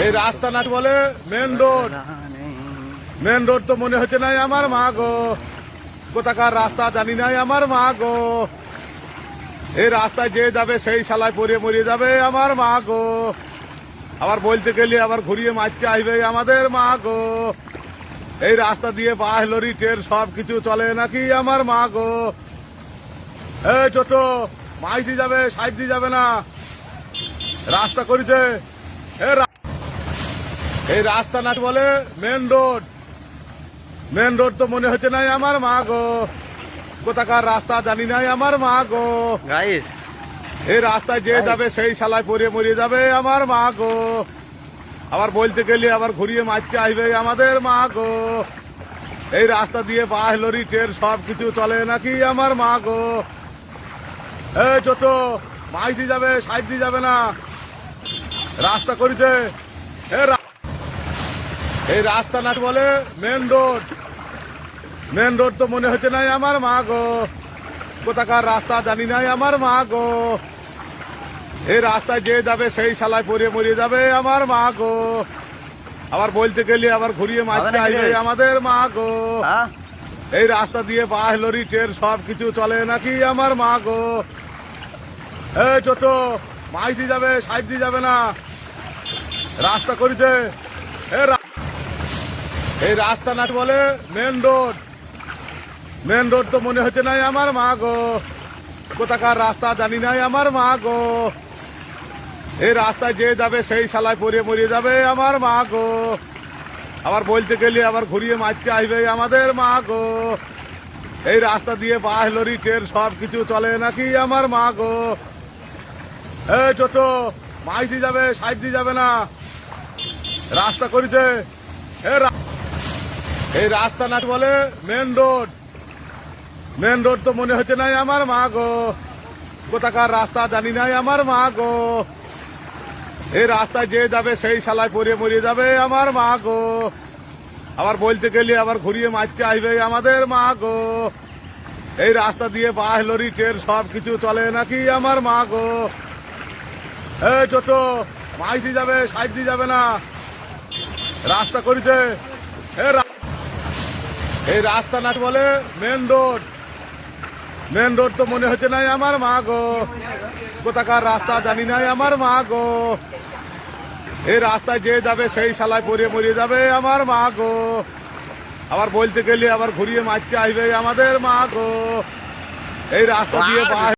এই রাস্তা না বলে মেন রোড তো মনে হচ্ছে নাই আমার মা গো, কোথাকার রাস্তা জানি নাই আমার মা গো। এই রাস্তায় যে যাবে সেই শালায় পরে মরিয়ে যাবে আমার মা গো। আবার বলতে গেলে আবার ঘুরিয়ে মারতে আসবে আমাদের মা গো। এই রাস্তা দিয়ে বাস লরি ট্রেন সব কিছু চলে নাকি আমার মা গো। এই ছোট মাইতি যাবে সাইড দিয়ে যাবে না, রাস্তা করেছে। এই রাস্তা না বলে মেন রোড তো মনে হচ্ছে নাই আমার মা গো, কোথাকার রাস্তা জানি নাই আমার মা গো। গাইস এই রাস্তায় যে যাবে সেই শালায় পরে মরিয়ে যাবে আমার মা গো। আবার বলতে গেলে আবার ঘুরিয়ে মারতে আসবে আমাদের মা গো। এই রাস্তা দিয়ে বাস লরি ট্রেন সব কিছু চলে নাকি আমার মা গো। এই ছোট মাইতি যাবে সাইড দিয়ে যাবে না, রাস্তা করেছে। এই রাস্তা না বলে মেন রোড তো মনে হচ্ছে নাই আমার মা গো, কোথাকার রাস্তা জানি নাই আমার মা গো। এই রাস্তায় যে যাবে সেই শালায় পরে মরিয়ে যাবে আমার মা গো। আবার বলতে গেলে আবার ঘুরিয়ে মারতে আসবে আমাদের মা গো। এই রাস্তা দিয়ে বাস লরি ট্রেন সব কিছু চলে নাকি আমার মা গো। এই ছোট মাইতি যাবে সাইড দিয়ে যাবে না, রাস্তা করেছে। এই রাস্তা না বলে মেন রোড তো মনে হচ্ছে নাই আমার মা গো, কোথাকার রাস্তা জানি নাই আমার মা গো। এই রাস্তায় যে যাবে সেই শালায় পরে মরিয়ে যাবে আমার মা গো। আবার বলতে গেলে আবার ঘুরিয়ে মারতে আসবে আমাদের মা গো। এই রাস্তা দিয়ে বাস লরি ট্রেন সব কিছু চলে নাকি আমার মা গো। এই ছোট মাইতি যাবে সাইড দিয়ে যাবে না, রাস্তা করেছে। এই রাস্তা না বলে মেন রোড তো মনে হচ্ছে নাই আমার মা গো, কোথাকার রাস্তা জানি নাই আমার মা গো। এই রাস্তায় যে যাবে সেই শালায় পরে মরিয়ে যাবে আমার মা গো। আবার বলতে গেলে আবার ঘুরিয়ে মারতে আসবে আমাদের মা গো। এই রাস্তা দিয়ে বাস লরি ট্রেন সব কিছু চলে নাকি আমার মা গো। এই ছোট মাইতি যাবে সাইড দিয়ে যাবে না, রাস্তা করেছে। এই রাস্তা না বলে মেন রোড তো মনে হচ্ছে নাই আমার মা গো, কোথাকার রাস্তা জানি নাই আমার মা গো। এই রাস্তায় যে যাবে সেই শালায় পরে মরিয়ে যাবে আমার মা গো। আবার বলতে গেলে আবার ঘুরিয়ে মারতে আসবে আমাদের মা গো। এই রাস্তা দিয়ে